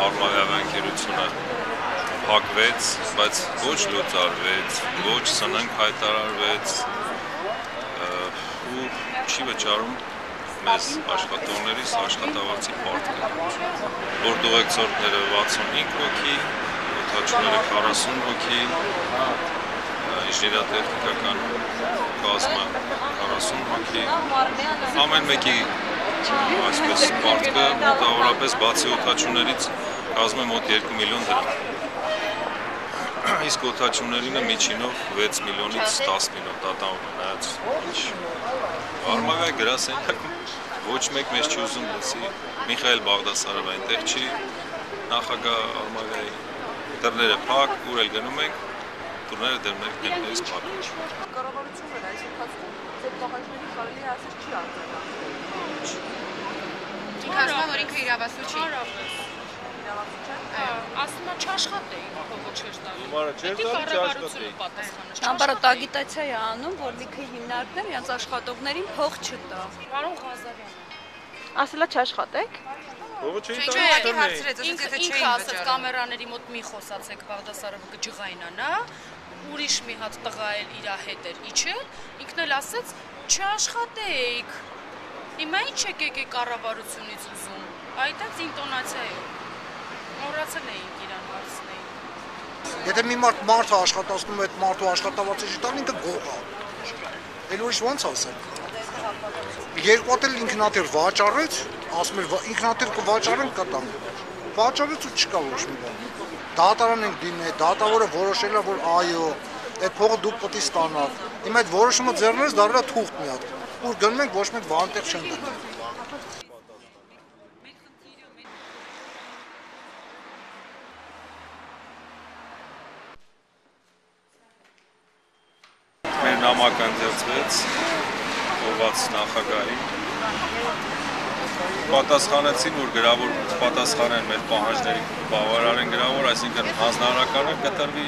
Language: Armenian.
արմավենքերությունը փակվեց, բայց ոչ լուծարվեց, ոչ սննք հայտարարվեց ու չի վճարում մեզ աշխատողներից աշխատավարձի պարտքը, որ ուղեկցորդները 65 հոգի, օդաչուները 40 հոգի, ինժեներատեխնիկական կազմը 40 հոգի, ամեն մեկի այսպես պարտքը մոտավորապես բացի օդաչուներից կազմում է մոտ 2 միլիոն դրամ, իսկ օդաչուներինը միջինով 6 միլիոնից 10 միլիոն տատանվում է նայած ինչ արմավայի գրասենյակում ոչ մեկ մեզ չի ուզում լսի, Միխայել Բաղդասարովը այնտեղ չի, նախագահ արմավայի դռները փակ, ուր էլ գնում ենք, տուրները դռներից փակ։ Կառավարությունն է այս ընթացքում ձեր պահանջների կարելի է ասել չի արձագանքել։ Ինքը ասում որ ինքը իրավասու չի։ Ասում է չաշխատեին, ով չէր տալի։ Հիմա չէր տալի չաշխատեին։ Ճամբարոտ ագիտացիա է անում, որ լիքը հիմնարկներ իրենց աշխատողներին փող չտա։ Պարոն Ղազարյան։ Ասելա չաշխատեք։ Ո՞վ չի Ինչու՞ տալի։ ինքը ասաց կամերաների մոտ մի խոսացեք Բաղդասարովը կջղայնանա, ուրիշ մի հատ տղա էլ իր հետ էր իջել, ինքն էլ ասաց չաշխատեիք։ Հիմա ինչ եկեք կառավարությունից ուզում։ Այդაც ինտոնացիա է։ Մոռացել էինք իրան հարցնել։ Եթե մի մարդը աշխատացնում է, այդ մարդու աշխատավարձը չի տալի, ինքը գող է։ Էլ ուրիշ ո՞նց ասել։ Երկու հատ էլ ինքնաթիռ վաճառեց, ասում էր ինքնաթիռ կվաճառենք կտանք։ Վաճառեց ու չկա ոչ մի բան։ Դատարան ենք դիմել, դատավորը որոշել է, որ այո, այդ փողը դուք պետք է ստանաք։ Հիմա այդ որոշումը ձեռներս դարձել է թուղթ մի հատ։ Ուր գնում ենք ոչ մեկ բան տեղ չեն դնում։ Մեր նամակը ընդերցվեց ողած նախագահին, պատասխանեցին, որ գրավոր պատասխանեն մեր պահանջների բավարար են գրավոր, այսինքն հանձնարարական կտրվի